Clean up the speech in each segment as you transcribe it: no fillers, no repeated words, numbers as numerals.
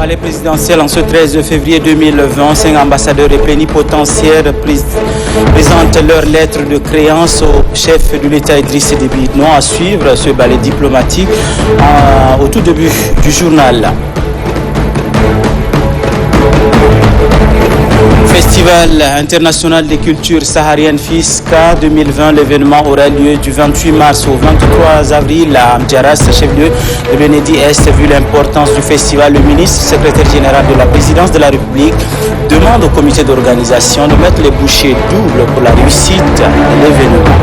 palais présidentiel en ce 13 février 2020. 5 ambassadeurs et plénipotentiaires présentent leur lettre de créance au chef de l'État Idriss Déby Itno. À suivre ce ballet diplomatique au tout début du journal. Festival international des cultures sahariennes FISCA 2020, l'événement aura lieu du 28 mars au 23 avril à Amdjaras, chef-lieu de l'UNEDI-Est. Vu l'importance du festival, le ministre secrétaire général de la présidence de la République demande au comité d'organisation de mettre les bouchées doubles pour la réussite de l'événement.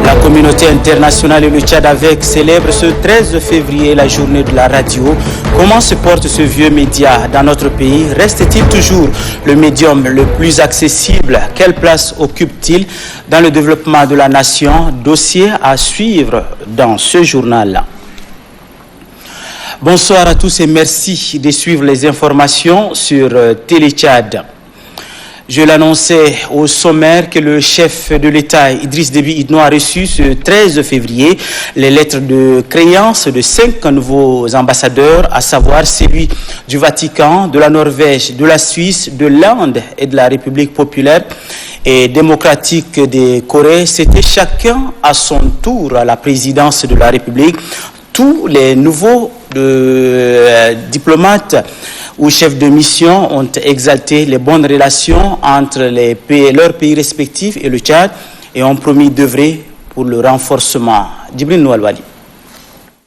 La communauté internationale et le Tchad avec célèbre ce 13 février la journée de la radio. Comment se porte ce vieux média dans notre pays? Reste-t-il toujours le médium le plus accessible? Quelle place occupe-t-il dans le développement de la nation? Dossier à suivre dans ce journal. Bonsoir à tous et merci de suivre les informations sur Télé Tchad. Je l'annonçais au sommaire que le chef de l'État, Idriss Déby Itno, a reçu ce 13 février les lettres de créance de 5 nouveaux ambassadeurs, à savoir celui du Vatican, de la Norvège, de la Suisse, de l'Inde et de la République populaire et démocratique de Corée. C'était chacun à son tour à la présidence de la République. Tous les nouveaux diplomates ou chefs de mission ont exalté les bonnes relations entre leurs pays respectifs et le Tchad et ont promis d'œuvrer pour le renforcement. Djibril Noualwali.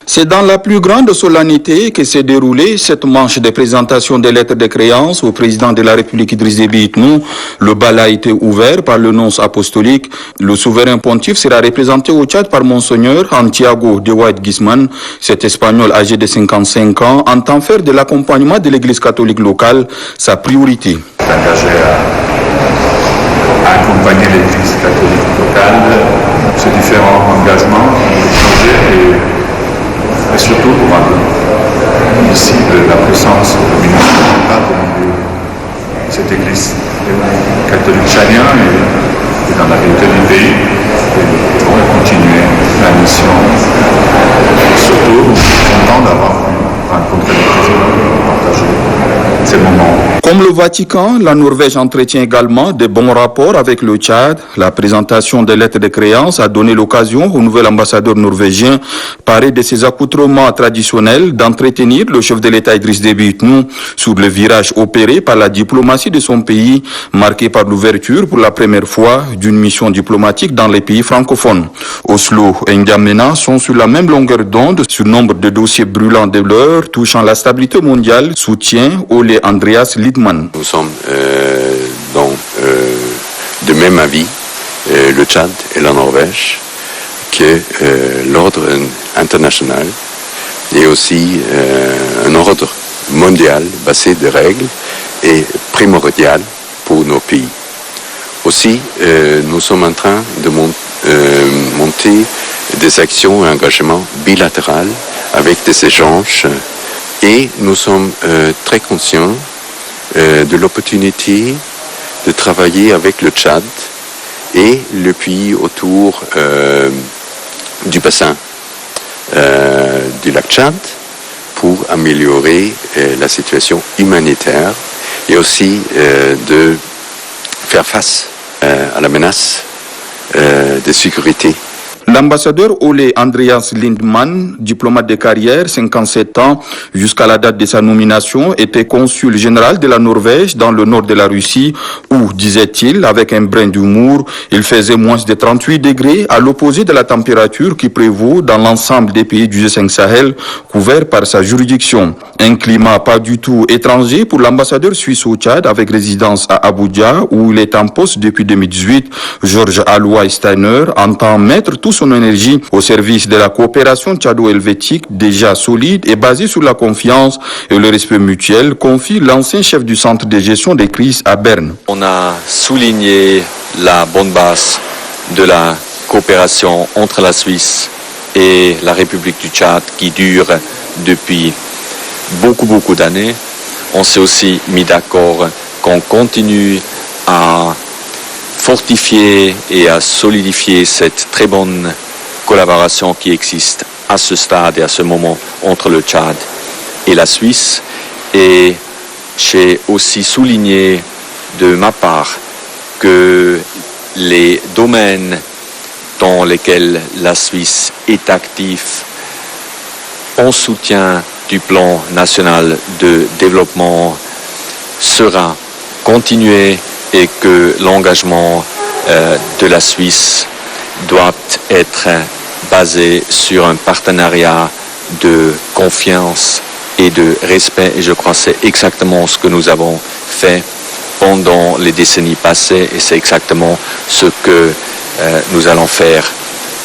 C'est dans la plus grande solennité que s'est déroulée cette manche de présentation des lettres de créance au président de la République Idriss Déby Itno. Le bal a été ouvert par le nonce apostolique. Le souverain pontife sera représenté au Tchad par Monseigneur Santiago de White Guzman. Cet Espagnol âgé de 55 ans entend faire de l'accompagnement de l'Église catholique locale sa priorité. S'engager à accompagner l'Église catholique locale, ces différents engagements, projets et surtout pour ici la présence du ministre de cette église catholique tchadienne et dans la réalité du pays pour continuer la mission. Et surtout, nous sommes contents d'avoir pu rencontrer le président et partager ces moments. Comme le Vatican, la Norvège entretient également de bons rapports avec le Tchad. La présentation des lettres de créance a donné l'occasion au nouvel ambassadeur norvégien, paré de ses accoutrements traditionnels, d'entretenir le chef de l'État Idriss Déby Itno sur le virage opéré par la diplomatie de son pays, marqué par l'ouverture pour la première fois d'une mission diplomatique dans les pays francophones. Oslo et N'Djamena sont sur la même longueur d'onde sur nombre de dossiers brûlants de l'heure touchant la stabilité mondiale, soutient Ole Andreas Lidman. Nous sommes de même avis, le Tchad et la Norvège, que l'ordre international et aussi un ordre mondial basé de règles est primordial pour nos pays. Aussi, nous sommes en train de monter des actions et engagements bilatéraux avec des échanges et nous sommes très conscients de l'opportunité de travailler avec le Tchad et le pays autour du bassin du lac Tchad pour améliorer la situation humanitaire et aussi de faire face à la menace de sécurité. L'ambassadeur Ole Andreas Lindman, diplomate de carrière, 57 ans, jusqu'à la date de sa nomination, était consul général de la Norvège dans le nord de la Russie, où, disait-il, avec un brin d'humour, il faisait moins de 38 degrés, à l'opposé de la température qui prévaut dans l'ensemble des pays du G5 Sahel, couverts par sa juridiction. Un climat pas du tout étranger pour l'ambassadeur suisse au Tchad, avec résidence à Abuja, où il est en poste depuis 2018. Georges Alois Steiner entend mettre tout son énergie au service de la coopération tchado-helvétique déjà solide et basée sur la confiance et le respect mutuel, confie l'ancien chef du centre de gestion des crises à Berne. On a souligné la bonne base de la coopération entre la Suisse et la République du Tchad qui dure depuis beaucoup d'années. On s'est aussi mis d'accord qu'on continue à fortifier et à solidifier cette très bonne collaboration qui existe à ce stade et à ce moment entre le Tchad et la Suisse. Et j'ai aussi souligné de ma part que les domaines dans lesquels la Suisse est active en soutien du plan national de développement sera continué et que l'engagement de la Suisse doit être basé sur un partenariat de confiance et de respect. Et je crois que c'est exactement ce que nous avons fait pendant les décennies passées et c'est exactement ce que nous allons faire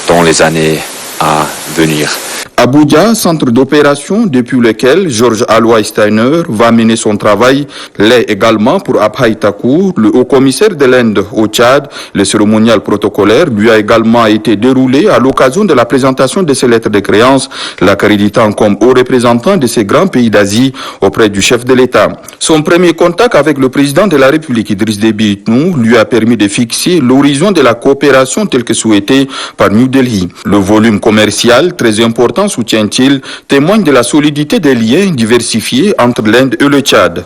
dans les années à venir. Abuja, centre d'opération depuis lequel Georges Alois Steiner va mener son travail, l'est également pour Abhay Thakur, le haut-commissaire de l'Inde au Tchad. Le cérémonial protocolaire lui a également été déroulé à l'occasion de la présentation de ses lettres de créance, l'accréditant comme haut représentant de ces grands pays d'Asie auprès du chef de l'État. Son premier contact avec le président de la République, Idriss Déby Itnou, lui a permis de fixer l'horizon de la coopération telle que souhaitée par New Delhi. Le volume commercial, très important, soutient-il, témoigne de la solidité des liens diversifiés entre l'Inde et le Tchad.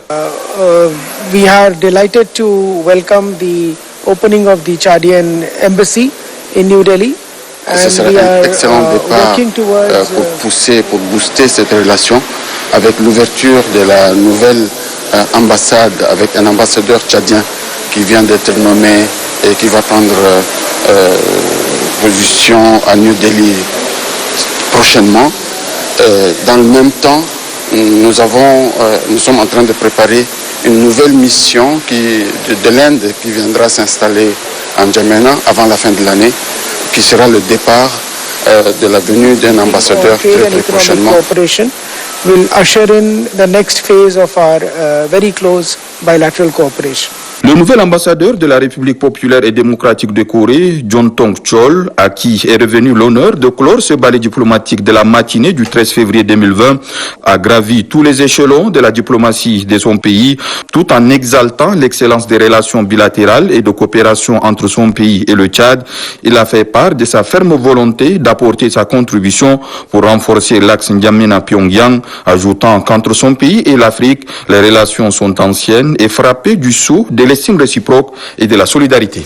We are delighted to welcome the opening of the Chadian embassy in New Delhi. Ce serait un excellent départ pour booster cette relation avec l'ouverture de la nouvelle ambassade avec un ambassadeur tchadien qui vient d'être nommé et qui va prendre position à New Delhi prochainement. Dans le même temps, nous sommes en train de préparer une nouvelle mission de l'Inde qui viendra s'installer en N'Djamena avant la fin de l'année, qui sera le départ de la venue d'un ambassadeur très prochainement. Will usher in the next phase of our very close bilateral cooperation. Le nouvel ambassadeur de la République populaire et démocratique de Corée, John Tong-chol, à qui est revenu l'honneur de clore ce ballet diplomatique de la matinée du 13 février 2020, a gravi tous les échelons de la diplomatie de son pays, tout en exaltant l'excellence des relations bilatérales et de coopération entre son pays et le Tchad. Il a fait part de sa ferme volonté d'apporter sa contribution pour renforcer l'axe N'Djamena-Pyongyang, ajoutant qu'entre son pays et l'Afrique, les relations sont anciennes et frappées du sceau de l'estime réciproque et de la solidarité.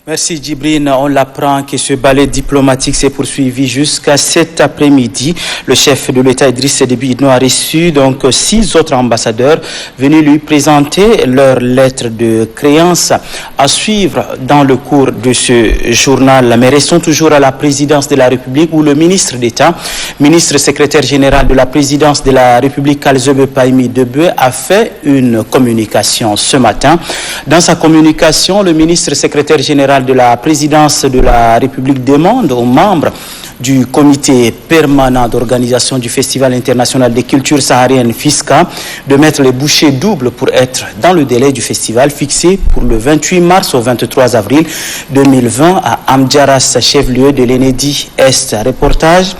Merci Djibrine. On l'apprend que ce ballet diplomatique s'est poursuivi jusqu'à cet après-midi. Le chef de l'État Idriss Déby Itnou a reçu donc 6 autres ambassadeurs venus lui présenter leurs lettres de créance à suivre dans le cours de ce journal. Mais restons toujours à la présidence de la République où le ministre d'État, ministre secrétaire général de la présidence de la République Kalzebe Paimi Debe a fait une communication ce matin. Dans sa communication, le ministre secrétaire général de la présidence de la République demande aux membres du comité permanent d'organisation du Festival international des cultures sahariennes FISCA de mettre les bouchées doubles pour être dans le délai du festival fixé pour le 28 mars au 23 avril 2020 à Amdjaras, chef-lieu de l'Enedi Est. Reportage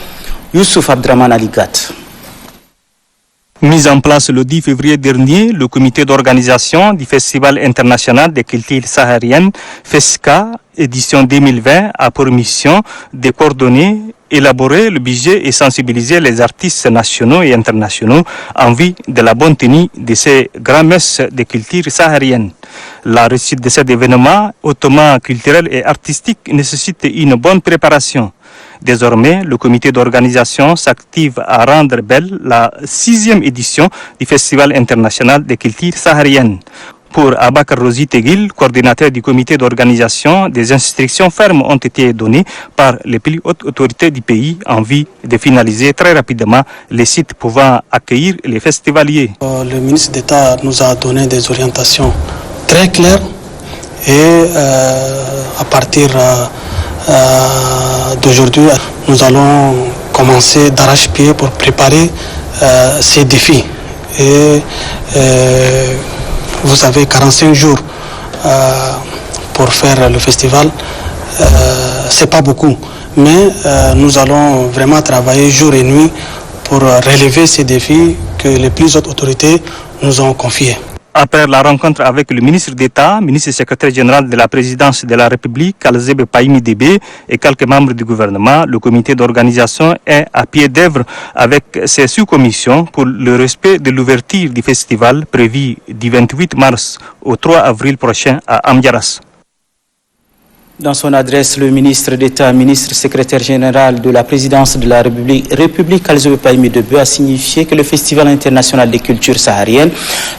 Youssouf Abdraman Aligat. Mis en place le 10 février dernier, le comité d'organisation du Festival international des cultures sahariennes, FESCA, édition 2020, a pour mission de coordonner, élaborer le budget et sensibiliser les artistes nationaux et internationaux en vue de la bonne tenue de ces grands messes des cultures sahariennes. La réussite de cet événement hautement culturel et artistique nécessite une bonne préparation. Désormais, le comité d'organisation s'active à rendre belle la 6e édition du Festival international des cultures sahariennes. Pour Abakar Rosi Tegil, coordinateur du comité d'organisation, des instructions fermes ont été données par les plus hautes autorités du pays en vue de finaliser très rapidement les sites pouvant accueillir les festivaliers. Le ministre d'État nous a donné des orientations très claires et à partir d'aujourd'hui, nous allons commencer d'arrache-pied pour préparer ces défis. Et vous avez 45 jours pour faire le festival. C'est pas beaucoup, mais nous allons vraiment travailler jour et nuit pour relever ces défis que les plus hautes autorités nous ont confiés. Après la rencontre avec le ministre d'État, ministre et secrétaire général de la présidence de la République, Kalzebe Paimi Débé, et quelques membres du gouvernement, le comité d'organisation est à pied d'œuvre avec ses sous-commissions pour le respect de l'ouverture du festival prévu du 28 mars au 3 avril prochain à Amdiaras. Dans son adresse, le ministre d'État, ministre secrétaire général de la présidence de la République Kalzebe Paimi Débé, a signifié que le Festival international des cultures sahariennes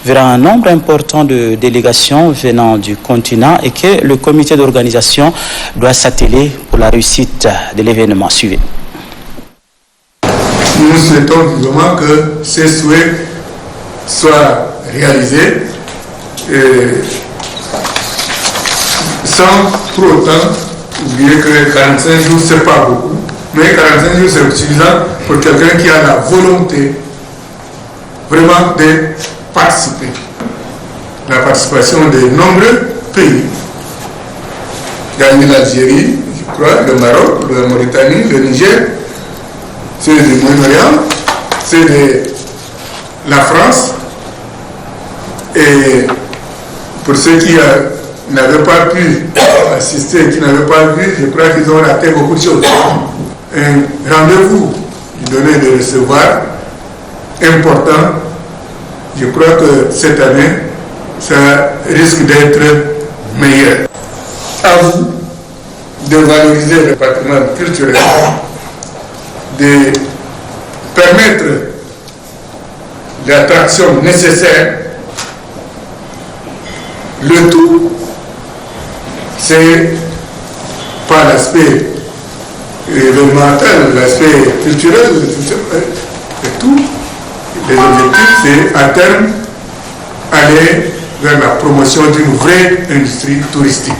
verra un nombre important de délégations venant du continent et que le comité d'organisation doit s'atteler pour la réussite de l'événement. Suivez. Nous souhaitons vivement que ces souhaits soient réalisés sans pour autant oublier que 45 jours, ce n'est pas beaucoup, mais 45 jours, c'est suffisant pour quelqu'un qui a la volonté vraiment de participer. La participation de nombreux pays. Il y a eu l'Algérie, je crois, le Maroc, la Mauritanie, le Niger, c'est du Moyen-Orient, c'est de la France. Et pour ceux qui n'avaient pas pu assister, qui n'avaient pas vu, je crois qu'ils ont raté beaucoup de choses. Un rendez-vous du donner et de recevoir important. Je crois que cette année, ça risque d'être meilleur. À vous de valoriser le patrimoine culturel, de permettre l'attraction nécessaire. Le tout, c'est pas l'aspect événementiel, l'aspect culturel, et tout. Les objectifs, c'est à terme aller vers la promotion d'une vraie industrie touristique.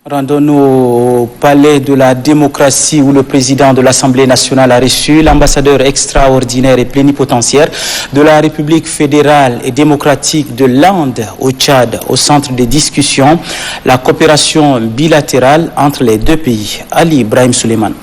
Rendons-nous au palais de la démocratie où le président de l'Assemblée nationale a reçu l'ambassadeur extraordinaire et plénipotentiaire de la République fédérale et démocratique de l'Inde au Tchad, au centre des discussions, la coopération bilatérale entre les deux pays. Ali Ibrahim Suleiman.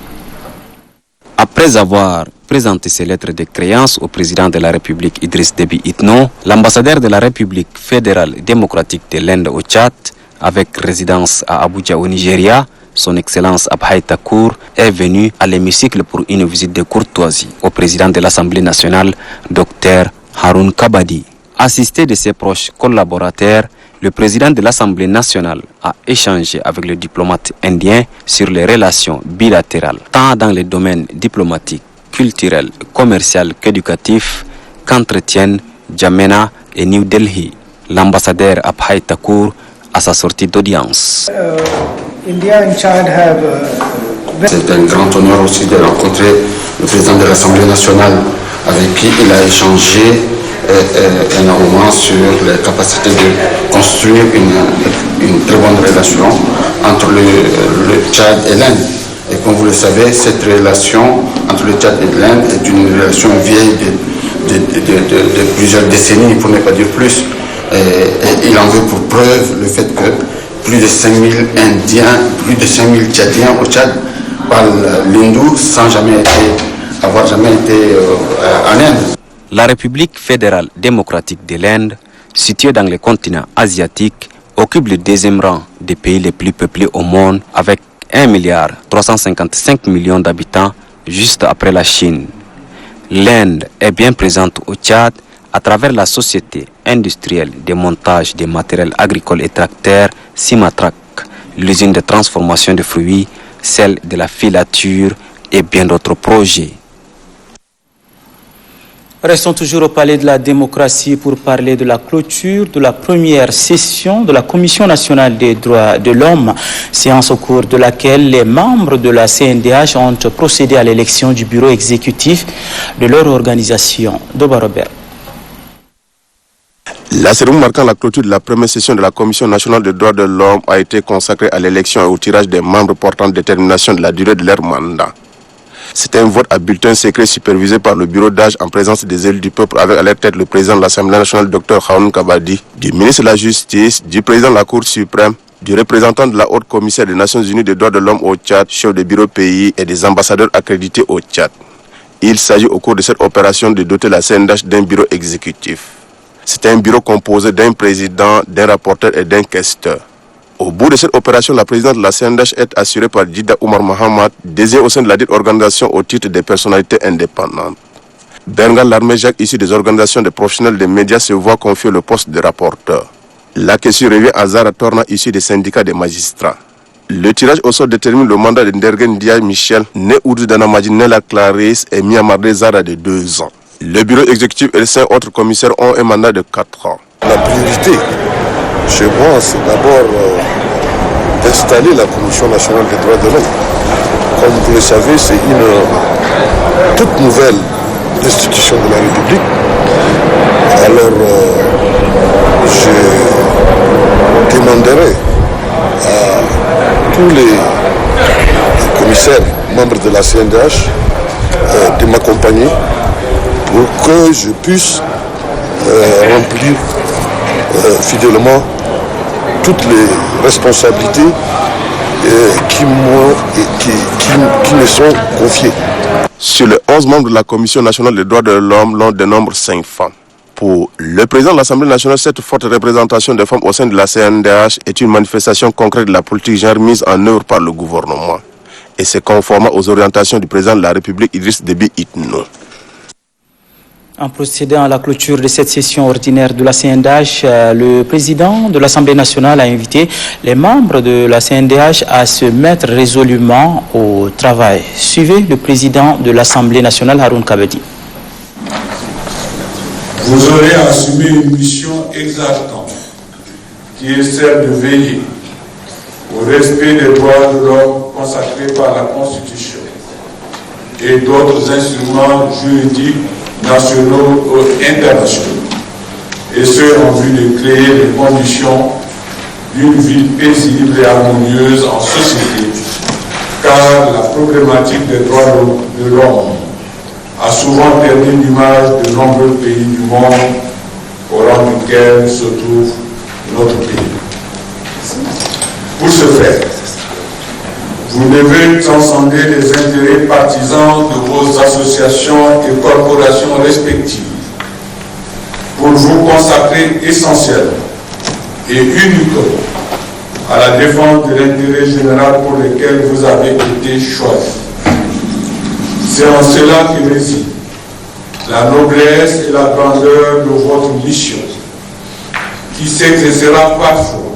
Après avoir présenté ses lettres de créance au président de la République Idriss Déby Itno, l'ambassadeur de la République fédérale et démocratique de l'Inde au Tchad, avec résidence à Abuja au Nigeria, son Excellence Abhay Thakur est venu à l'hémicycle pour une visite de courtoisie au président de l'Assemblée nationale, Dr Harun Kabadi. Assisté de ses proches collaborateurs, le président de l'Assemblée nationale a échangé avec le diplomate indien sur les relations bilatérales, tant dans les domaines diplomatiques, culturels, commerciaux qu'éducatifs, qu'entretiennent N'Djamena et New Delhi. L'ambassadeur Abhay Thakur à sa sortie d'audience. C'est un grand honneur aussi de rencontrer le président de l'Assemblée nationale avec qui il a échangé énormément sur les capacités de construire une très bonne relation entre le Tchad et l'Inde. Et comme vous le savez, cette relation entre le Tchad et l'Inde est une relation vieille de plusieurs décennies, pour ne pas dire plus. Et il en veut pour preuve le fait que plus de 5000 Indiens, plus de 5000 Tchadiens au Tchad parlent l'hindou sans avoir jamais été en Inde. La République fédérale démocratique de l'Inde, située dans le continent asiatique, occupe le deuxième rang des pays les plus peuplés au monde avec 1,355 milliard d'habitants juste après la Chine. L'Inde est bien présente au Tchad à travers la société industrielle de montage des matériels agricoles et tracteurs Simatrak, l'usine de transformation de fruits, celle de la filature et bien d'autres projets. Restons toujours au palais de la démocratie pour parler de la clôture de la première session de la Commission nationale des droits de l'homme, séance au cours de laquelle les membres de la CNDH ont procédé à l'élection du bureau exécutif de leur organisation. Doba Robert. La cérémonie marquant la clôture de la première session de la Commission nationale des droits de l'homme a été consacrée à l'élection et au tirage des membres portant détermination de la durée de leur mandat. C'était un vote à bulletin secret supervisé par le bureau d'âge en présence des élus du peuple avec à leur tête le président de l'Assemblée nationale, Dr Harun Kabadi, du ministre de la Justice, du président de la Cour suprême, du représentant de la haute commissaire des Nations unies des droits de l'homme au Tchad, chef de bureau pays et des ambassadeurs accrédités au Tchad. Il s'agit au cours de cette opération de doter la CNDH d'un bureau exécutif. C'est un bureau composé d'un président, d'un rapporteur et d'un questeur. Au bout de cette opération, la présidence de la CNDH est assurée par Djida Oumar Mohamed, désigné au sein de la dite organisation au titre des personnalités indépendantes. Bengal Larmé-Jacques, issu des organisations des professionnels des médias, se voit confier le poste de rapporteur. La question revient à Zara Torna, issu des syndicats des magistrats. Le tirage au sort détermine le mandat de Ndergen Dia Michel, né Oudou Danamadi Nela Clarisse et Miamarde Zara de 2 ans. Le bureau exécutif et les 5 autres commissaires ont un mandat de 4 ans. La priorité, chez moi, c'est d'abord d'installer la Commission nationale des droits de l'homme. Comme vous le savez, c'est une toute nouvelle institution de la République. Alors, je demanderai à tous les commissaires membres de la CNDH de m'accompagner pour que je puisse remplir fidèlement toutes les responsabilités qui me sont confiées. Sur les 11 membres de la Commission nationale des droits de l'homme, l'on dénombre 5 femmes. Pour le président de l'Assemblée nationale, cette forte représentation des femmes au sein de la CNDH est une manifestation concrète de la politique genre mise en œuvre par le gouvernement. Et c'est conforme aux orientations du président de la République, Idriss Déby Itno. En procédant à la clôture de cette session ordinaire de la CNDH, le président de l'Assemblée nationale a invité les membres de la CNDH à se mettre résolument au travail. Suivez le président de l'Assemblée nationale, Haroun Kabedi. Vous aurez assumé une mission exaltante qui est celle de veiller au respect des droits de l'homme consacrés par la Constitution et d'autres instruments juridiques nationaux ou internationaux, et ce en vue de créer les conditions d'une vie paisible et harmonieuse en société, car la problématique des droits de l'homme a souvent perdu l'image de nombreux pays du monde au rang duquel se trouve notre pays. Pour ce faire, vous devez transcender les intérêts partisans de vos associations et corporations respectives pour vous consacrer essentiellement et uniquement à la défense de l'intérêt général pour lequel vous avez été choisi. C'est en cela que réside la noblesse et la grandeur de votre mission, qui s'exercera parfois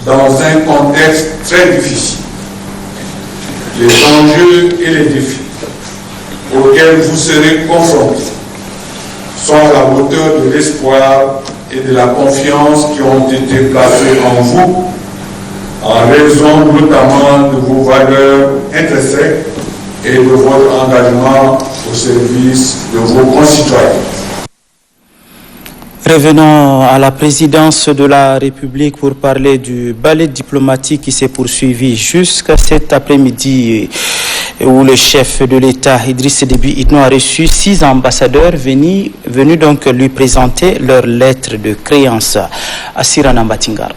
dans un contexte très difficile. Les enjeux et les défis auxquels vous serez confrontés sont à la hauteur de l'espoir et de la confiance qui ont été placés en vous, en raison notamment de vos valeurs intrinsèques et de votre engagement au service de vos concitoyens. Revenons à la présidence de la République pour parler du ballet diplomatique qui s'est poursuivi jusqu'à cet après-midi où le chef de l'État, Idriss Déby Itno, a reçu 6 ambassadeurs venus donc lui présenter leurs lettres de créance à Sirana Mbatingar.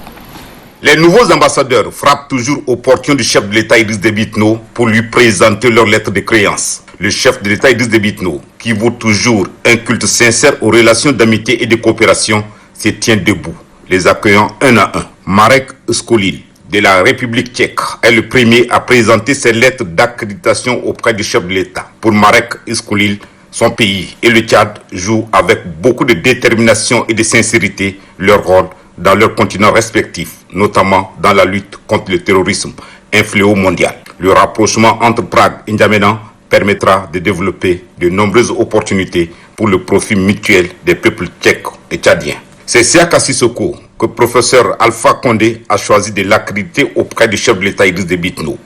Les nouveaux ambassadeurs frappent toujours aux portions du chef de l'État Idriss Déby Itno pour lui présenter leurs lettres de créance. Le chef de l'État Idriss Déby Itno, qui vaut toujours un culte sincère aux relations d'amitié et de coopération, se tient debout, les accueillant un à un. Marek Skolil, de la République tchèque, est le premier à présenter ses lettres d'accréditation auprès du chef de l'État. Pour Marek Skolil, son pays et le Tchad jouent avec beaucoup de détermination et de sincérité leur rôle dans leurs continents respectifs, notamment dans la lutte contre le terrorisme, un fléau mondial. Le rapprochement entre Prague et N'Djamena permettra de développer de nombreuses opportunités pour le profit mutuel des peuples tchèques et tchadiens. C'est Siaka Sissoko que le professeur Alpha Condé a choisi de l'accréditer auprès du chef de l'État Idriss Déby Itno.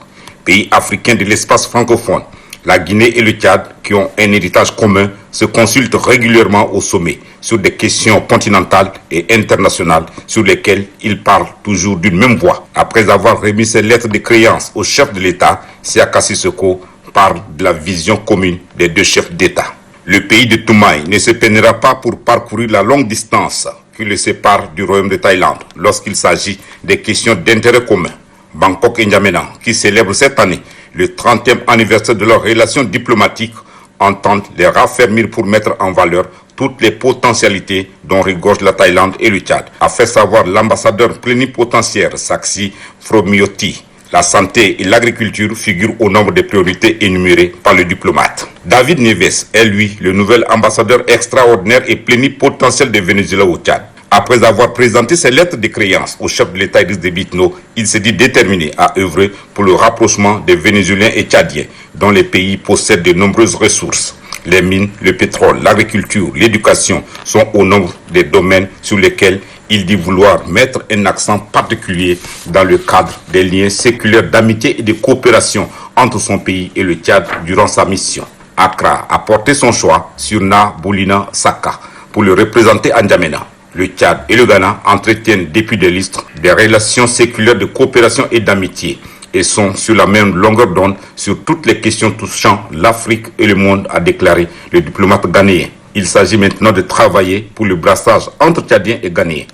Pays africains de l'espace francophone, la Guinée et le Tchad, qui ont un héritage commun, se consultent régulièrement au sommet sur des questions continentales et internationales sur lesquelles ils parlent toujours d'une même voix. Après avoir remis ses lettres de créance au chef de l'État, Siaka Sissoko parle de la vision commune des deux chefs d'État. Le pays de Toumaï ne se peinera pas pour parcourir la longue distance qui le sépare du royaume de Thaïlande lorsqu'il s'agit des questions d'intérêt commun. Bangkok et N'Djamena, qui célèbrent cette année le 30e anniversaire de leurs relations diplomatiques, entendent les raffermir pour mettre en valeur toutes les potentialités dont regorgent la Thaïlande et le Tchad, a fait savoir l'ambassadeur plénipotentiaire Saxi Fromiotti. La santé et l'agriculture figurent au nombre des priorités énumérées par le diplomate. David Neves est lui le nouvel ambassadeur extraordinaire et plénipotentiel de Venezuela au Tchad. Après avoir présenté ses lettres de créance au chef de l'État Idriss Déby Itno, il s'est dit déterminé à œuvrer pour le rapprochement des Vénézuéliens et Tchadiens, dont les pays possèdent de nombreuses ressources. Les mines, le pétrole, l'agriculture, l'éducation sont au nombre des domaines sur lesquels il dit vouloir mettre un accent particulier dans le cadre des liens séculaires d'amitié et de coopération entre son pays et le Tchad durant sa mission. Accra a porté son choix sur Na Boulina Saka pour le représenter à N'Djamena. Le Tchad et le Ghana entretiennent depuis des lustres des relations séculaires de coopération et d'amitié et sont sur la même longueur d'onde sur toutes les questions touchant l'Afrique et le monde, a déclaré le diplomate ghanéen. Il s'agit maintenant de travailler pour le brassage entre Tchadiens et Ghanéens.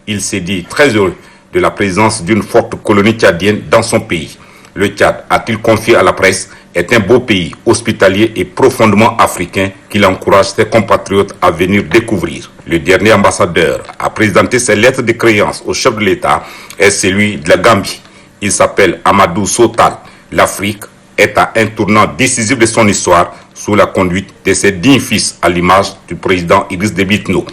Il s'est dit très heureux de la présence d'une forte colonie tchadienne dans son pays. Le Tchad, a-t-il confié à la presse, est un beau pays hospitalier et profondément africain qu'il encourage ses compatriotes à venir découvrir. Le dernier ambassadeur à présenter ses lettres de créance au chef de l'État est celui de la Gambie. Il s'appelle Amadou Sotal. L'Afrique est à un tournant décisif de son histoire sous la conduite de ses dignes fils à l'image du président Idriss Déby Itno.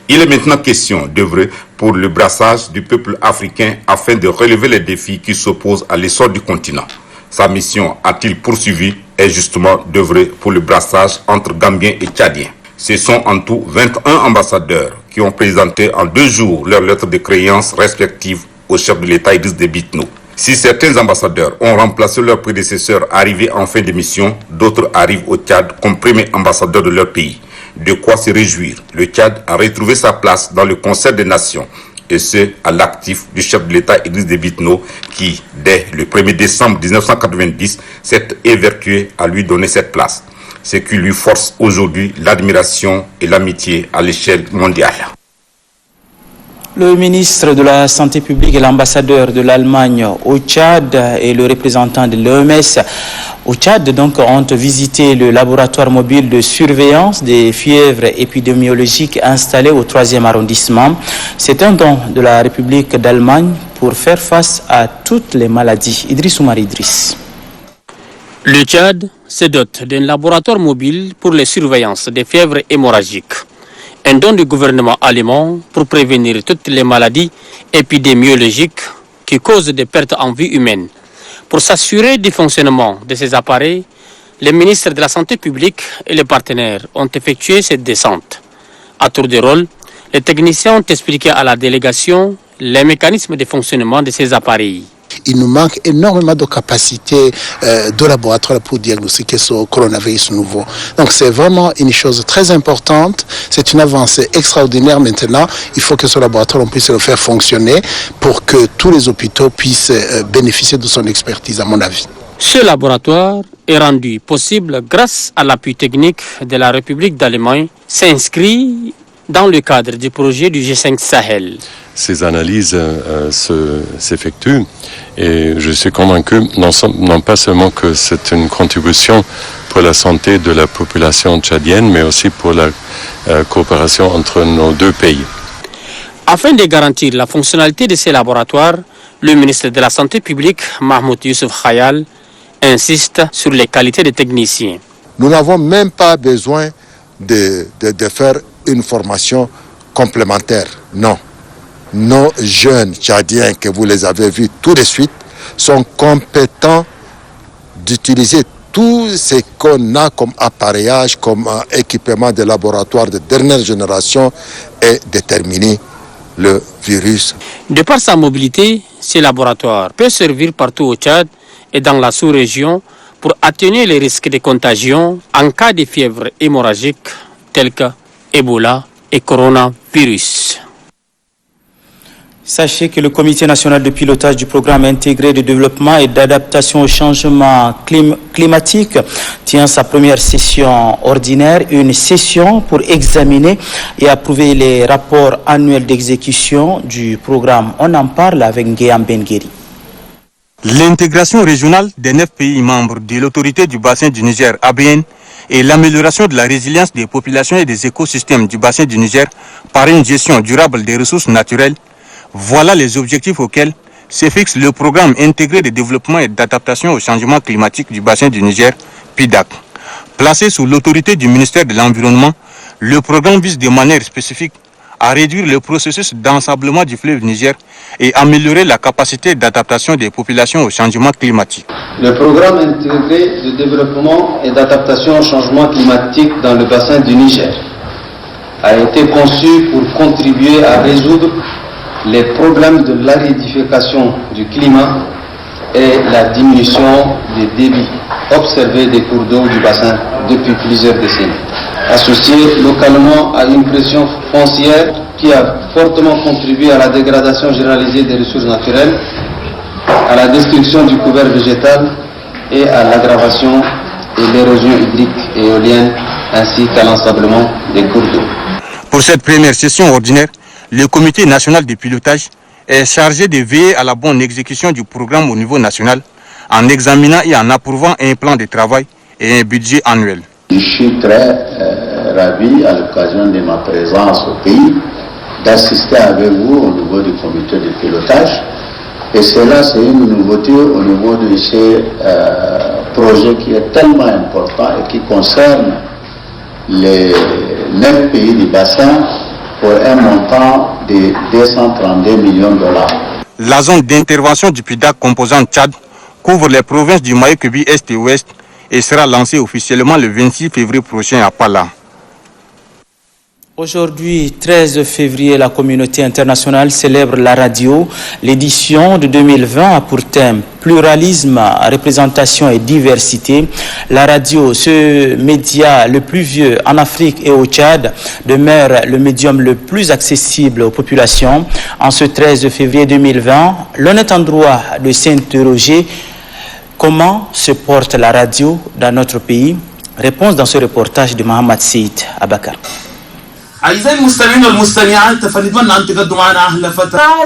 Il est maintenant question d'œuvrer pour le brassage du peuple africain afin de relever les défis qui s'opposent à l'essor du continent. Sa mission, a-t-il poursuivi, est justement d'œuvrer pour le brassage entre Gambiens et Tchadiens. Ce sont en tout 21 ambassadeurs qui ont présenté en 2 jours leurs lettres de créance respectives au chef de l'État Idriss Déby Itno. Si certains ambassadeurs ont remplacé leurs prédécesseurs arrivés en fin de mission, d'autres arrivent au Tchad comme premier ambassadeur de leur pays. De quoi se réjouir. Le Tchad a retrouvé sa place dans le concert des nations, et ce, à l'actif du chef de l'État Idriss Déby Itno, qui, dès le 1er décembre 1990, s'est évertué à lui donner cette place. Ce qui lui force aujourd'hui l'admiration et l'amitié à l'échelle mondiale. Le ministre de la Santé publique et l'ambassadeur de l'Allemagne au Tchad et le représentant de l'OMS au Tchad donc, ont visité le laboratoire mobile de surveillance des fièvres épidémiologiques installé au 3e arrondissement. C'est un don de la République d'Allemagne pour faire face à toutes les maladies. Idriss Oumar Idriss. Le Tchad se dote d'un laboratoire mobile pour les surveillances des fièvres hémorragiques. Un don du gouvernement allemand pour prévenir toutes les maladies épidémiologiques qui causent des pertes en vie humaine. Pour s'assurer du fonctionnement de ces appareils, les ministres de la Santé publique et les partenaires ont effectué cette descente. À tour de rôle, les techniciens ont expliqué à la délégation les mécanismes de fonctionnement de ces appareils. Il nous manque énormément de capacités de laboratoire pour diagnostiquer ce coronavirus nouveau. Donc c'est vraiment une chose très importante, c'est une avancée extraordinaire maintenant. Il faut que ce laboratoire, on puisse le faire fonctionner pour que tous les hôpitaux puissent bénéficier de son expertise, à mon avis. Ce laboratoire est rendu possible grâce à l'appui technique de la République d'Allemagne, s'inscrit dans le cadre du projet du G5 Sahel. Ces analyses s'effectuent et je suis convaincu, non pas seulement que c'est une contribution pour la santé de la population tchadienne, mais aussi pour la coopération entre nos 2 pays. Afin de garantir la fonctionnalité de ces laboratoires, le ministre de la Santé publique, Mahmoud Youssouf Khayal, insiste sur les qualités des techniciens. Nous n'avons même pas besoin de faire une formation complémentaire, non. Nos jeunes Tchadiens, que vous les avez vus tout de suite, sont compétents d'utiliser tout ce qu'on a comme appareillage, comme équipement de laboratoire de dernière génération et déterminer le virus. De par sa mobilité, ce laboratoire peut servir partout au Tchad et dans la sous-région pour atténuer les risques de contagion en cas de fièvre hémorragique telles que Ebola et coronavirus. Sachez que le Comité national de pilotage du programme intégré de développement et d'adaptation au changement climatique tient sa première session ordinaire, une session pour examiner et approuver les rapports annuels d'exécution du programme. On en parle avec Nguéam Bengueri. L'intégration régionale des 9 pays membres de l'autorité du bassin du Niger, ABN, et l'amélioration de la résilience des populations et des écosystèmes du bassin du Niger par une gestion durable des ressources naturelles, voilà les objectifs auxquels se fixe le programme intégré de développement et d'adaptation au changement climatique du bassin du Niger, PIDAC. Placé sous l'autorité du ministère de l'Environnement, le programme vise de manière spécifique à réduire le processus d'ensablement du fleuve Niger et améliorer la capacité d'adaptation des populations au changement climatique. Le programme intégré de développement et d'adaptation au changement climatique dans le bassin du Niger a été conçu pour contribuer à résoudre les problèmes de l'aridification du climat et la diminution des débits observés des cours d'eau du bassin depuis plusieurs décennies. Associé localement à une pression foncière qui a fortement contribué à la dégradation généralisée des ressources naturelles, à la destruction du couvert végétal et à l'aggravation de l'érosion hydrique et éolienne ainsi qu'à l'ensablement des cours d'eau. Pour cette première session ordinaire, le comité national de pilotage est chargé de veiller à la bonne exécution du programme au niveau national en examinant et en approuvant un plan de travail et un budget annuel. Je suis très ravi à l'occasion de ma présence au pays d'assister avec vous au niveau du comité de pilotage. Et cela, c'est une nouveauté au niveau de ce projet qui est tellement important et qui concerne les 9 pays du bassin pour un montant de 232 millions de dollars. La zone d'intervention du PIDAC composant Tchad couvre les provinces du Maïkebi Est et Ouest et sera lancée officiellement le 26 février prochain à Pala. Aujourd'hui, 13 février, la communauté internationale célèbre la radio. L'édition de 2020 a pour thème pluralisme, représentation et diversité. La radio, ce média le plus vieux en Afrique et au Tchad, demeure le médium le plus accessible aux populations. En ce 13 février 2020, l'on est en droit de s'interroger comment se porte la radio dans notre pays. Réponse dans ce reportage de Mohamed Seyd Abakar.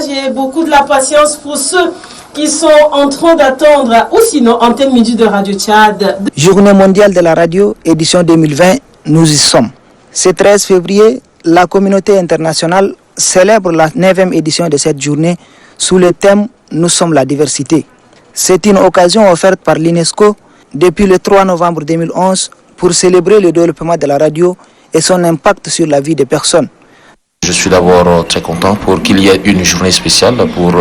J'ai beaucoup de la patience pour ceux qui sont en train d'attendre, ou sinon antenne midi de Radio Tchad. Journée mondiale de la radio, édition 2020, nous y sommes. Ce 13 février, la communauté internationale célèbre la 9e édition de cette journée sous le thème « Nous sommes la diversité ». C'est une occasion offerte par l'UNESCO depuis le 3 novembre 2011 pour célébrer le développement de la radio et son impact sur la vie des personnes. Je suis d'abord très content pour qu'il y ait une journée spéciale pour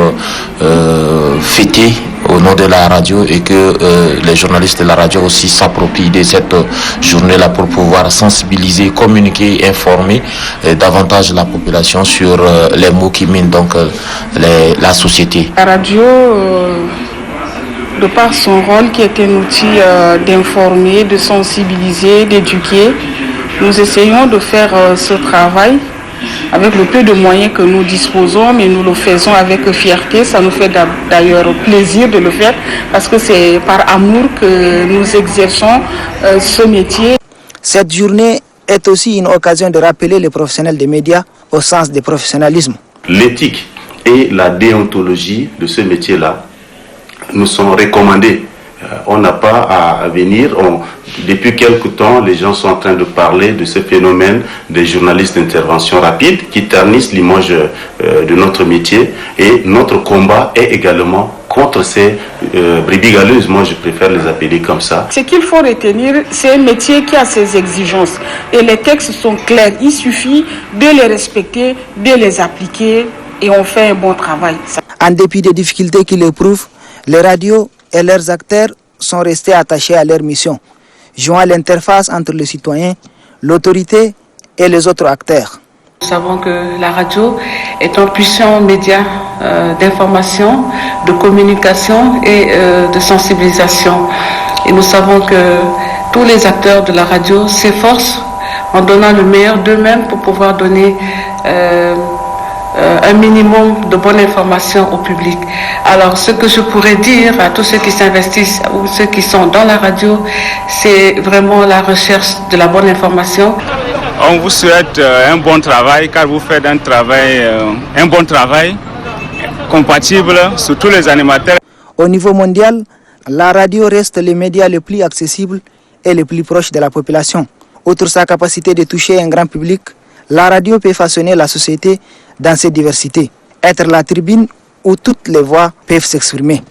fêter au nom de la radio et que les journalistes de la radio aussi s'approprient de cette journée-là pour pouvoir sensibiliser, communiquer et informer davantage la population sur les maux qui minent donc la société. La radio, de par son rôle qui est un outil d'informer, de sensibiliser, d'éduquer, nous essayons de faire ce travail avec le peu de moyens que nous disposons, mais nous le faisons avec fierté. Ça nous fait d'ailleurs plaisir de le faire parce que c'est par amour que nous exerçons ce métier. Cette journée est aussi une occasion de rappeler les professionnels des médias au sens du professionnalisme. L'éthique et la déontologie de ce métier-là nous sont recommandés. On n'a pas à venir. Depuis quelque temps, les gens sont en train de parler de ce phénomène des journalistes d'intervention rapide qui ternissent l'image de notre métier. Et notre combat est également contre ces brebis galeuses. Moi, je préfère les appeler comme ça. Ce qu'il faut retenir, c'est un métier qui a ses exigences. Et les textes sont clairs. Il suffit de les respecter, de les appliquer et on fait un bon travail. En dépit des difficultés qu'ils éprouvent, les radios et leurs acteurs sont restés attachés à leur mission, jouant l'interface entre le citoyen, l'autorité et les autres acteurs. Nous savons que la radio est un puissant média d'information, de communication et de sensibilisation. Et nous savons que tous les acteurs de la radio s'efforcent en donnant le meilleur d'eux-mêmes pour pouvoir donner un minimum de bonne information au public. Alors, ce que je pourrais dire à tous ceux qui s'investissent ou ceux qui sont dans la radio, c'est vraiment la recherche de la bonne information. On vous souhaite un bon travail car vous faites un bon travail compatible sur tous les animateurs. Au niveau mondial, la radio reste le média le plus accessible est le plus proche de la population. Outre sa capacité de toucher un grand public, la radio peut façonner la société dans ses diversités, être la tribune où toutes les voix peuvent s'exprimer.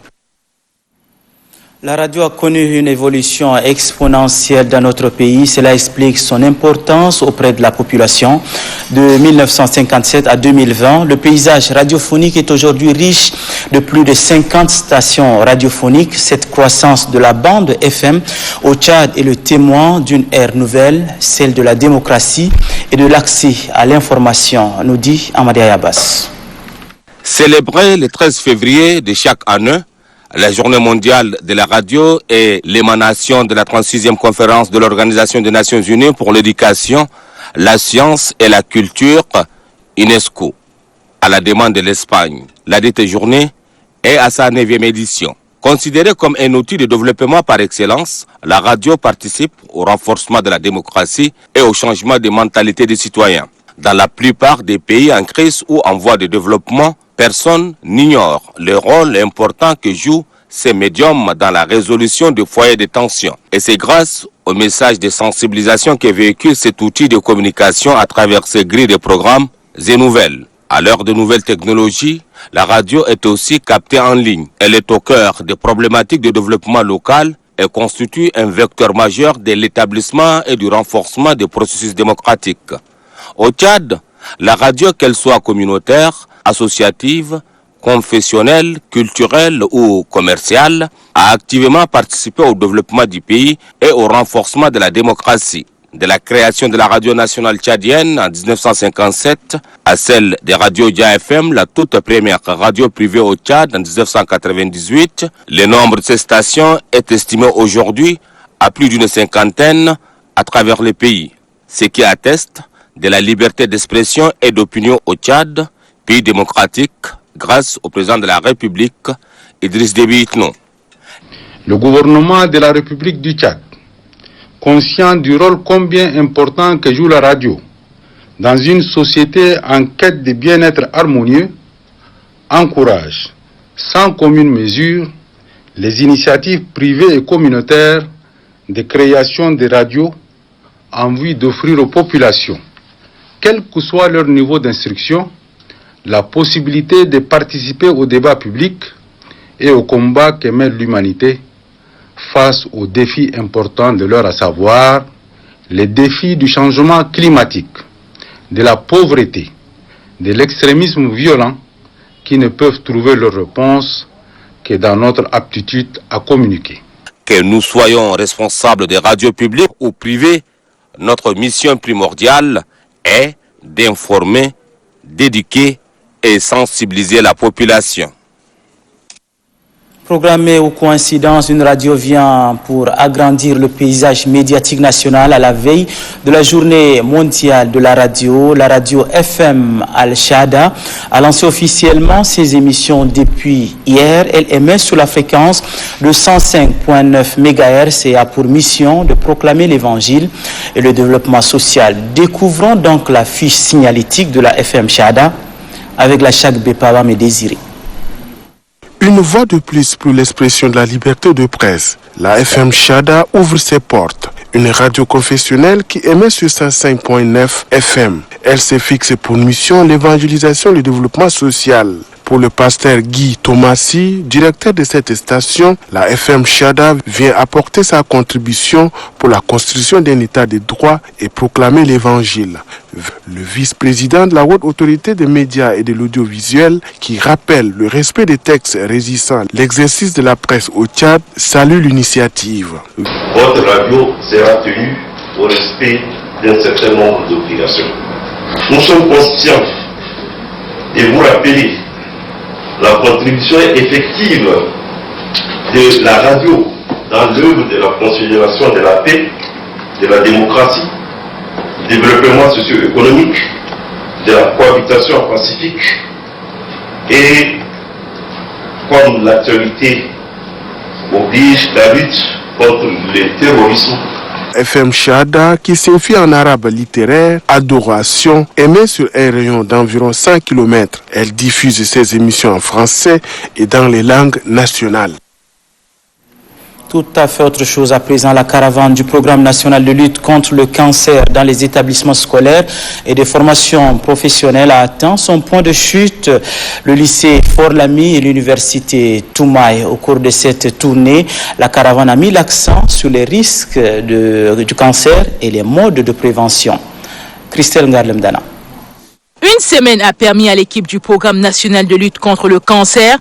La radio a connu une évolution exponentielle dans notre pays. Cela explique son importance auprès de la population. De 1957 à 2020, le paysage radiophonique est aujourd'hui riche de plus de 50 stations radiophoniques. Cette croissance de la bande FM au Tchad est le témoin d'une ère nouvelle, celle de la démocratie et de l'accès à l'information, nous dit Amadia Abbas. Célébrer le 13 février de chaque année, la journée mondiale de la radio est l'émanation de la 36e conférence de l'Organisation des Nations Unies pour l'éducation, la science et la culture, UNESCO, à la demande de l'Espagne. La dite journée est à sa 9e édition. Considérée comme un outil de développement par excellence, la radio participe au renforcement de la démocratie et au changement des mentalités des citoyens. Dans la plupart des pays en crise ou en voie de développement, personne n'ignore le rôle important que jouent ces médiums dans la résolution des foyers de tension. Et c'est grâce au message de sensibilisation que véhicule cet outil de communication à travers ces grilles de programmes et nouvelles. À l'heure de nouvelles technologies, la radio est aussi captée en ligne. Elle est au cœur des problématiques de développement local et constitue un vecteur majeur de l'établissement et du renforcement des processus démocratiques. Au Tchad, la radio, qu'elle soit communautaire, associative, confessionnelle, culturelle ou commerciale, a activement participé au développement du pays et au renforcement de la démocratie. De la création de la radio nationale tchadienne en 1957 à celle des radios Dia FM, la toute première radio privée au Tchad en 1998, le nombre de ces stations est estimé aujourd'hui à plus d'une cinquantaine à travers le pays, ce qui atteste de la liberté d'expression et d'opinion au Tchad, pays démocratique, grâce au président de la République, Idriss Déby Itno. Le gouvernement de la République du Tchad, conscient du rôle combien important que joue la radio dans une société en quête de bien-être harmonieux, encourage, sans commune mesure, les initiatives privées et communautaires de création de radios en vue d'offrir aux populations, quel que soit leur niveau d'instruction, la possibilité de participer au débat public et au combat que mène l'humanité face aux défis importants de l'heure, à savoir les défis du changement climatique, de la pauvreté, de l'extrémisme violent qui ne peuvent trouver leur réponse que dans notre aptitude à communiquer. Que nous soyons responsables des radios publiques ou privées, notre mission primordiale est d'informer, d'éduquer et sensibiliser la population. Programmée ou coïncidence, une radio vient pour agrandir le paysage médiatique national à la veille de la journée mondiale de la radio. La radio FM Al-Shada a lancé officiellement ses émissions depuis hier. Elle émet sur la fréquence de 105.9 MHz et a pour mission de proclamer l'évangile et le développement social. Découvrons donc la fiche signalétique de la FM Shada avec la Chak Bepawam et Désiré. Une voix de plus pour l'expression de la liberté de presse. La FM Shada ouvre ses portes. Une radio confessionnelle qui émet sur 105.9 FM. Elle se fixe pour mission l'évangélisation et le développement social. Pour le pasteur Guy Thomasy, directeur de cette station, la FM Shada vient apporter sa contribution pour la construction d'un état de droit et proclamer l'évangile. Le vice-président de la haute autorité des médias et de l'audiovisuel, qui rappelle le respect des textes régissant l'exercice de la presse au Tchad, salue l'initiative. Votre radio sera tenue au respect d'un certain nombre d'obligations. Nous sommes conscients et vous rappelez la contribution effective de la radio dans l'œuvre de la consolidation de la paix, de la démocratie, du développement socio-économique, de la cohabitation pacifique et, comme l'actualité oblige, la lutte contre le terrorisme. FM Shada, qui signifie en arabe littéraire adoration, émet sur un rayon d'environ 100 km. Elle diffuse ses émissions en français et dans les langues nationales. tout à fait autre chose à présent. La caravane du programme national de lutte contre le cancer dans les établissements scolaires et des formations professionnelles a atteint son point de chute. Le lycée Fort-Lamy et l'université Toumaï. Au cours de cette tournée, la caravane a mis l'accent sur les risques du cancer et les modes de prévention. Christelle Ngarlemdana. Une semaine a permis à l'équipe du programme national de lutte contre le cancer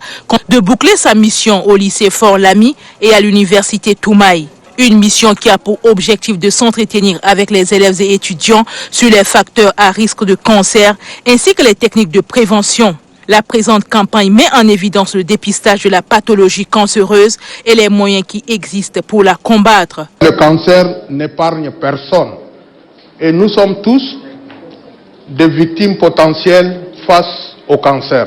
de boucler sa mission au lycée Fort-Lamy et à l'université Toumaï. Une mission qui a pour objectif de s'entretenir avec les élèves et étudiants sur les facteurs à risque de cancer ainsi que les techniques de prévention. La présente campagne met en évidence le dépistage de la pathologie cancéreuse et les moyens qui existent pour la combattre. Le cancer n'épargne personne et nous sommes tous des victimes potentielles face au cancer.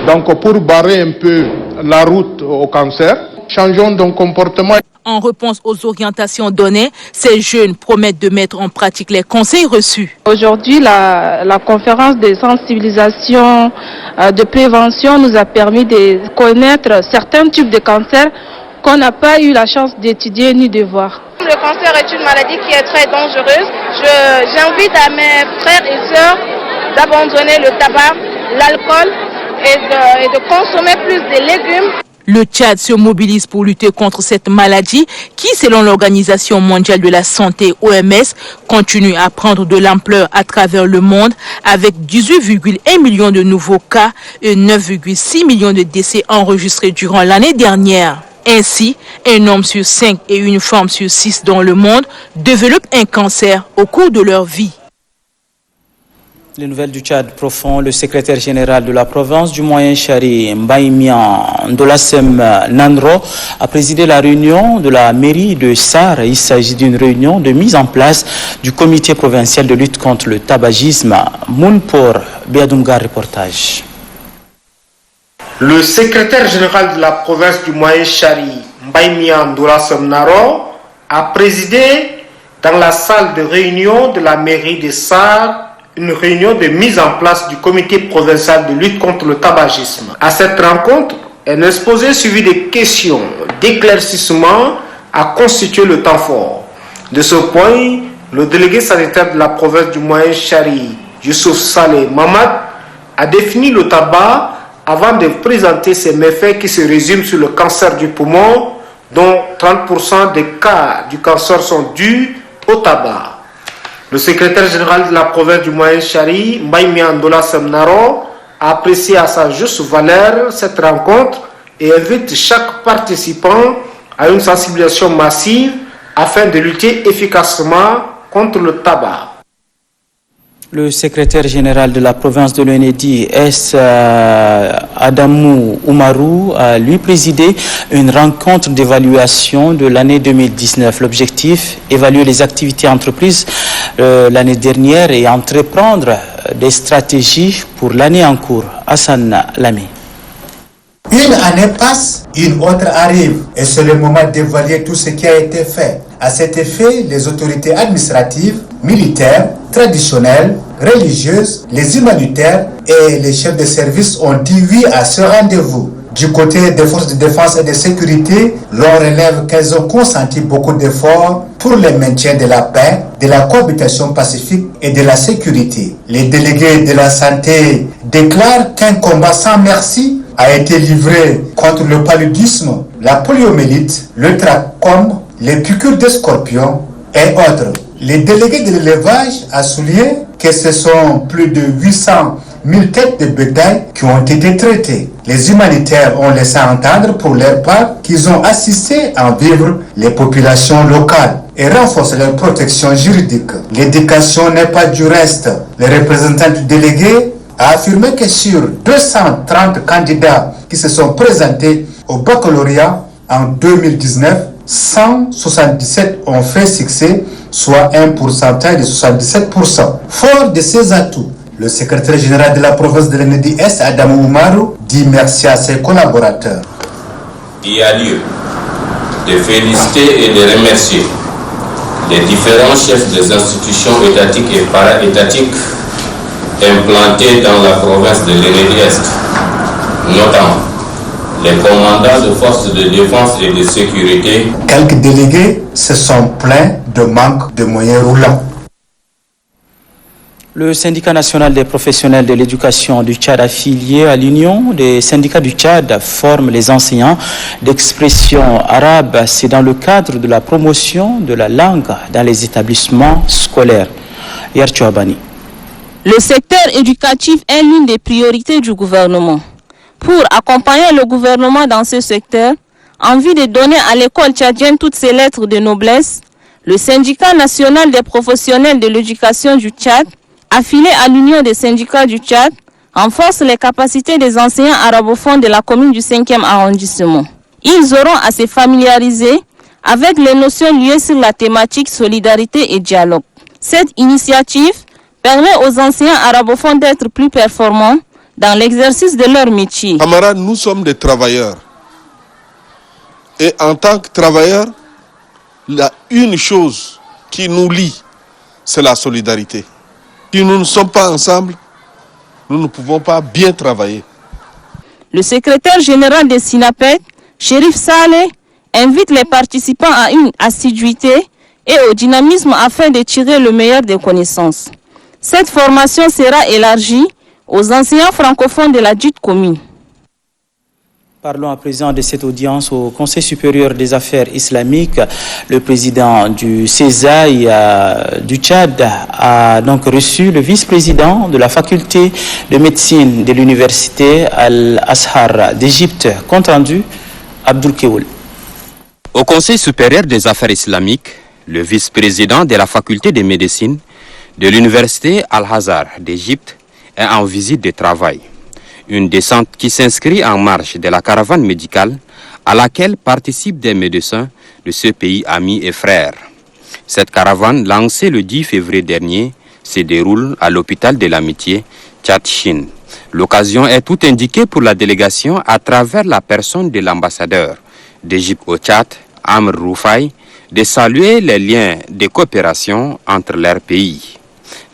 Donc pour barrer un peu la route au cancer, changeons de comportement. En réponse aux orientations données, ces jeunes promettent de mettre en pratique les conseils reçus. Aujourd'hui, la conférence de sensibilisation, de prévention nous a permis de connaître certains types de cancers qu'on n'a pas eu la chance d'étudier ni de voir. Le cancer est une maladie qui est très dangereuse. J'invite à mes frères et sœurs d'abandonner le tabac, l'alcool et de consommer plus de légumes. Le Tchad se mobilise pour lutter contre cette maladie qui, selon l'Organisation mondiale de la santé OMS, continue à prendre de l'ampleur à travers le monde avec 18,1 millions de nouveaux cas et 9,6 millions de décès enregistrés durant l'année dernière. Ainsi, un homme sur 5 et une femme sur 6 dans le monde développent un cancer au cours de leur vie. Les nouvelles du Tchad profond, le secrétaire général de la province du Moyen-Chari, Mbaïmian Ndolassem Nandro, a présidé la réunion de la mairie de Sar. Il s'agit d'une réunion de mise en place du comité provincial de lutte contre le tabagisme. Mounpour Beadoumgar, reportage. Le secrétaire général de la province du Moyen-Chari, Mbaïmian Ndolassem Nandro, a présidé dans la salle de réunion de la mairie de Sar une réunion de mise en place du comité provincial de lutte contre le tabagisme. À cette rencontre, un exposé suivi de questions d'éclaircissement a constitué le temps fort. De ce point, le délégué sanitaire de la province du Moyen-Chari, Youssouf Saleh Mamad, a défini le tabac avant de présenter ses méfaits qui se résument sur le cancer du poumon, dont 30% des cas du cancer sont dus au tabac. Le secrétaire général de la province du Moyen-Chari, Mbaïmian Ndolassem Nandro, a apprécié à sa juste valeur cette rencontre et invite chaque participant à une sensibilisation massive afin de lutter efficacement contre le tabac. Le secrétaire général de la province de l'Unédi, Adamou Oumarou, a lui présidé une rencontre d'évaluation de l'année 2019. L'objectif, évaluer les activités entreprises l'année dernière et entreprendre des stratégies pour l'année en cours. Hassan Lamy. Une année passe, une autre arrive et c'est le moment d'évaluer tout ce qui a été fait. À cet effet, les autorités administratives, militaires, traditionnelles, religieuses, les humanitaires et les chefs de service ont dit oui à ce rendez-vous. Du côté des forces de défense et de sécurité, l'on relève qu'elles ont consenti beaucoup d'efforts pour le maintien de la paix, de la cohabitation pacifique et de la sécurité. Les délégués de la santé déclarent qu'un combat sans merci a été livré contre le paludisme, la poliomyélite, le trachome, les piqûres de scorpions et autres. Les délégués de l'élevage a souligné que ce sont plus de 800 000 têtes de bétail qui ont été traitées. Les humanitaires ont laissé entendre pour leur part qu'ils ont assisté à vivre les populations locales et renforcé leur protection juridique. L'éducation n'est pas du reste. Le représentant du délégué a affirmé que sur 230 candidats qui se sont présentés au baccalauréat en 2019, 177 ont fait succès, soit un pourcentage de 77%. Fort de ces atouts, le secrétaire général de la province de l'Unédi Est, Adamou Oumarou, dit merci à ses collaborateurs. Il y a lieu de féliciter et de remercier les différents chefs des institutions étatiques et para-étatiques implantés dans la province de l'Unédi Est, notamment les commandants de forces de défense et de sécurité. Quelques délégués se sont plaints de manque de moyens roulants. Le syndicat national des professionnels de l'éducation du Tchad affilié à l'Union des syndicats du Tchad forme les enseignants d'expression arabe. C'est dans le cadre de la promotion de la langue dans les établissements scolaires. Yarchouabani. Le secteur éducatif est l'une des priorités du gouvernement. Pour accompagner le gouvernement dans ce secteur, en vue de donner à l'école tchadienne toutes ses lettres de noblesse, le syndicat national des professionnels de l'éducation du Tchad, affilié à l'Union des syndicats du Tchad, renforce les capacités des enseignants arabophones de la commune du 5e arrondissement. Ils auront à se familiariser avec les notions liées sur la thématique solidarité et dialogue. Cette initiative permet aux enseignants arabophones d'être plus performants dans l'exercice de leur métier. Camarades, nous sommes des travailleurs. Et en tant que travailleurs, il y a une chose qui nous lie, c'est la solidarité. Si nous ne sommes pas ensemble, nous ne pouvons pas bien travailler. Le secrétaire général des SINAPEC, Chérif Saleh, invite les participants à une assiduité et au dynamisme afin de tirer le meilleur des connaissances. Cette formation sera élargie aux enseignants francophones de la dite commune. Parlons à présent de cette audience au Conseil supérieur des affaires islamiques. Le président du CESAI du Tchad a donc reçu le vice-président de la faculté de médecine de l'université Al-Azhar d'Égypte. Compte rendu, Abdul Keoul. Au Conseil supérieur des affaires islamiques, le vice-président de la faculté de médecine de l'université Al-Azhar d'Égypte est en visite de travail. Une descente qui s'inscrit en marge de la caravane médicale à laquelle participent des médecins de ce pays amis et frères. Cette caravane, lancée le 10 février dernier, se déroule à l'hôpital de l'amitié Tchad-Chine. L'occasion est tout indiquée pour la délégation à travers la personne de l'ambassadeur d'Égypte au Tchad, Amr Roufaï, de saluer les liens de coopération entre leurs pays.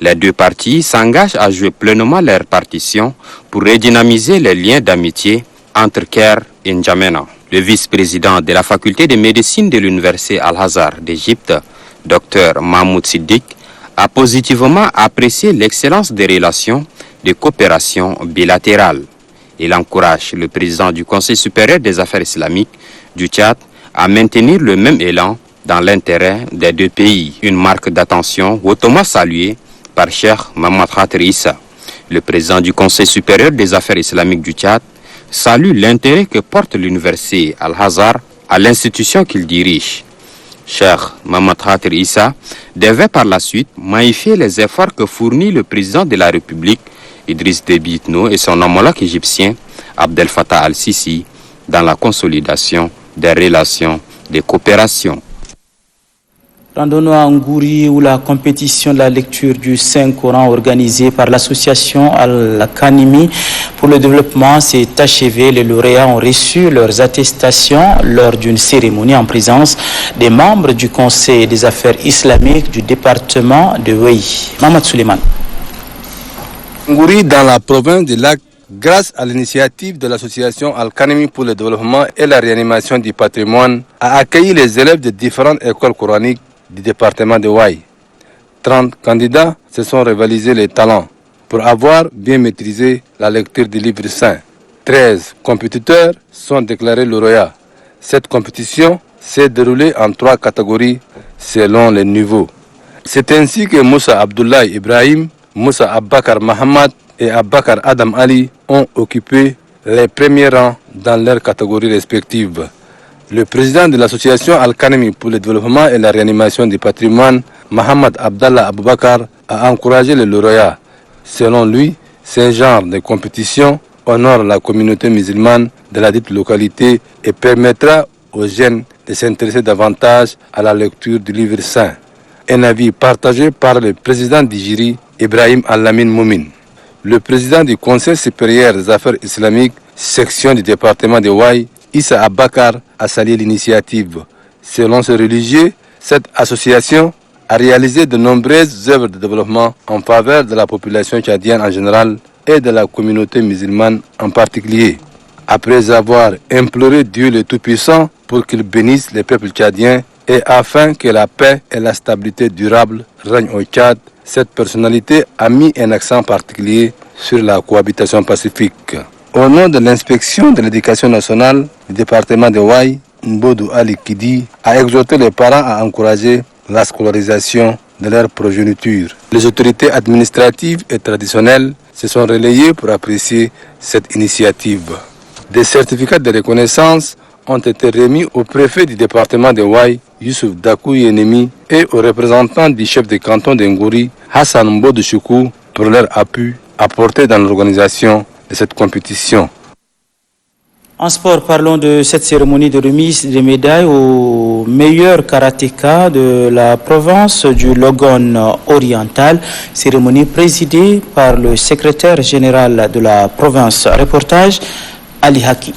Les deux parties s'engagent à jouer pleinement leur partition pour redynamiser les liens d'amitié entre Caire et N'Djamena. Le vice-président de la faculté de médecine de l'université Al-Azhar d'Égypte, Dr Mahmoud Siddiq, a positivement apprécié l'excellence des relations de coopération bilatérale. Il encourage le président du Conseil supérieur des affaires islamiques du Tchad à maintenir le même élan dans l'intérêt des deux pays. Une marque d'attention hautement saluée par Cheikh Mohamed Khater Issa. Le président du Conseil supérieur des affaires islamiques du Tchad salue l'intérêt que porte l'université Al-Azhar à l'institution qu'il dirige. Cheikh Mohamed Khater Issa devait par la suite magnifier les efforts que fournit le président de la République, Idriss Déby Itno, et son homologue égyptien, Abdel Fattah al-Sisi, dans la consolidation des relations de coopération. Rendons-nous à Ngouri où la compétition de la lecture du Saint-Coran organisée par l'association Al-Kanimi pour le développement s'est achevée. Les lauréats ont reçu leurs attestations lors d'une cérémonie en présence des membres du Conseil des affaires islamiques du département de Wei. Mahmoud Suleiman. Ngouri, dans la province de Lac, grâce à l'initiative de l'association Al-Kanimi pour le développement et la réanimation du patrimoine, a accueilli les élèves de différentes écoles coraniques du département de Ouai. 30 candidats se sont rivalisés les talents pour avoir bien maîtrisé la lecture du livre saint. 13 compétiteurs sont déclarés lauréats. Cette compétition s'est déroulée en 3 catégories selon les niveaux. C'est ainsi que Moussa Abdoulaye Ibrahim, Moussa Abbakar Mahamad et Abbakar Adam Ali ont occupé les premiers rangs dans leurs catégories respectives. Le président de l'association Al-Kanemi pour le développement et la réanimation du patrimoine, Mohamed Abdallah Aboubakar, a encouragé les lauréats. Selon lui, ce genre de compétition honore la communauté musulmane de la dite localité et permettra aux jeunes de s'intéresser davantage à la lecture du livre saint. Un avis partagé par le président du jury, Ibrahim Al-Amin Moumin. Le président du Conseil supérieur des affaires islamiques, section du département de Ouai, Issa Abbakar, a salué l'initiative. Selon ce religieux, cette association a réalisé de nombreuses œuvres de développement en faveur de la population tchadienne en général et de la communauté musulmane en particulier. après avoir imploré Dieu le Tout-Puissant pour qu'il bénisse les peuples tchadiens et afin que la paix et la stabilité durable règnent au Tchad, cette personnalité a mis un accent particulier sur la cohabitation pacifique. Au nom de l'inspection de l'éducation nationale du département de Ouaï, Mbodou Ali Kidi a exhorté les parents à encourager la scolarisation de leur progéniture. Les autorités administratives et traditionnelles se sont relayées pour apprécier cette initiative. Des certificats de reconnaissance ont été remis au préfet du département de Ouaï, Youssouf Dakou Yenemi, et aux représentants du chef de canton d'Ngouri, Hassan Mbodou Choukou, pour leur appui apporté dans l'organisation de cette compétition. En sport, parlons de cette cérémonie de remise des médailles aux meilleurs karatékas de la province du Logone oriental, cérémonie présidée par le secrétaire général de la province. Reportage Ali Haki.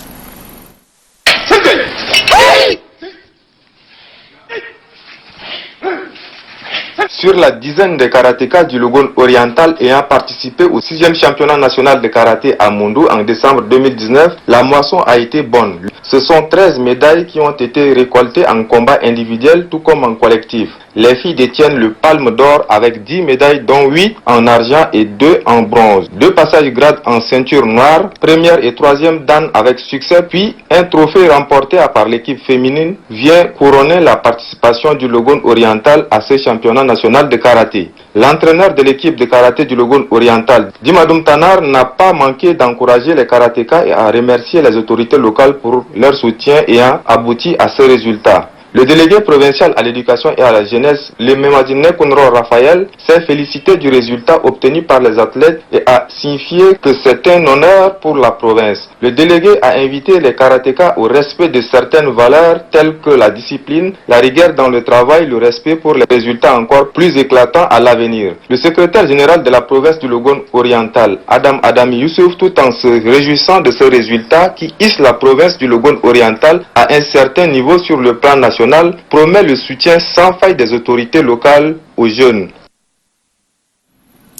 Sur la dizaine de karatékas du Logone oriental ayant participé au 6e championnat national de karaté à Mondou en décembre 2019, la moisson a été bonne. Ce sont 13 médailles qui ont été récoltées en combat individuel tout comme en collectif. Les filles détiennent le palme d'or avec 10 médailles dont 8 en argent et 2 en bronze. 2 passages grades en ceinture noire, première et troisième dan avec succès, puis un trophée remporté par l'équipe féminine vient couronner la participation du Logone oriental à ce championnat national de karaté. L'entraîneur de l'équipe de karaté du Logone oriental, Dimadoum Tanar, n'a pas manqué d'encourager les karatékas et à remercier les autorités locales pour leur soutien ayant abouti à ce résultat. Le délégué provincial à l'éducation et à la jeunesse, le Memadine Kounro Raphaël, s'est félicité du résultat obtenu par les athlètes et a signifié que c'est un honneur pour la province. Le délégué a invité les karatékas au respect de certaines valeurs telles que la discipline, la rigueur dans le travail, le respect pour les résultats encore plus éclatants à l'avenir. Le secrétaire général de la province du Logone oriental, Adam Adami Youssouf, tout en se réjouissant de ce résultat qui hisse la province du Logone oriental à un certain niveau sur le plan national, promet le soutien sans faille des autorités locales aux jeunes.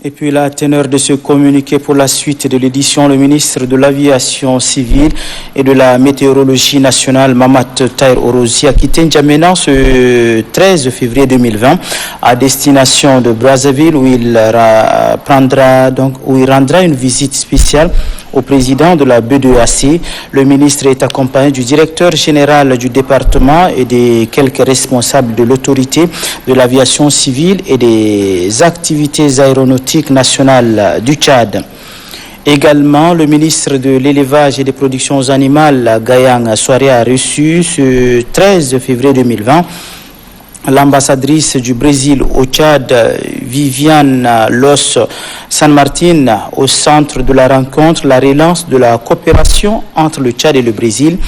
Et puis la teneur de ce communiqué pour la suite de l'édition, le ministre de l'Aviation civile et de la météorologie nationale, Mamat Taïr Orozi, a quitté N'Djamena ce 13 février 2020 à destination de Brazzaville où il rendra une visite spéciale au président de la B2AC. Le ministre est accompagné du directeur général du département et des quelques responsables de l'autorité de l'aviation civile et des activités aéronautiques nationales du Tchad. Également, le ministre de l'élevage et des productions animales, Gayang Soare, a reçu ce 13 février 2020 l'ambassadrice du Brésil au Tchad, Viviane Los San Martin, au centre de la rencontre, la relance de la coopération entre le Tchad et le Brésil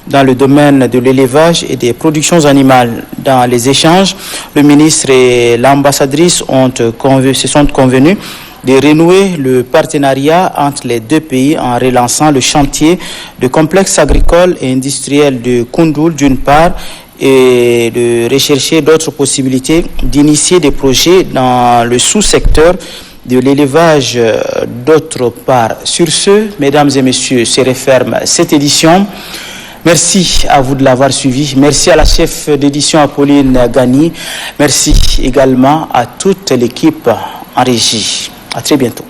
dans le domaine de l'élevage et des productions animales. Dans les échanges, le ministre et l'ambassadrice se sont convenus de renouer le partenariat entre les deux pays en relançant le chantier de complexe agricole et industriel de Koundoul d'une part et de rechercher d'autres possibilités d'initier des projets dans le sous-secteur de l'élevage d'autre part. Sur ce, mesdames et messieurs, se referme cette édition. Merci à vous de l'avoir suivi. Merci à la chef d'édition Apolline Gani. Merci également à toute l'équipe en régie. À très bientôt.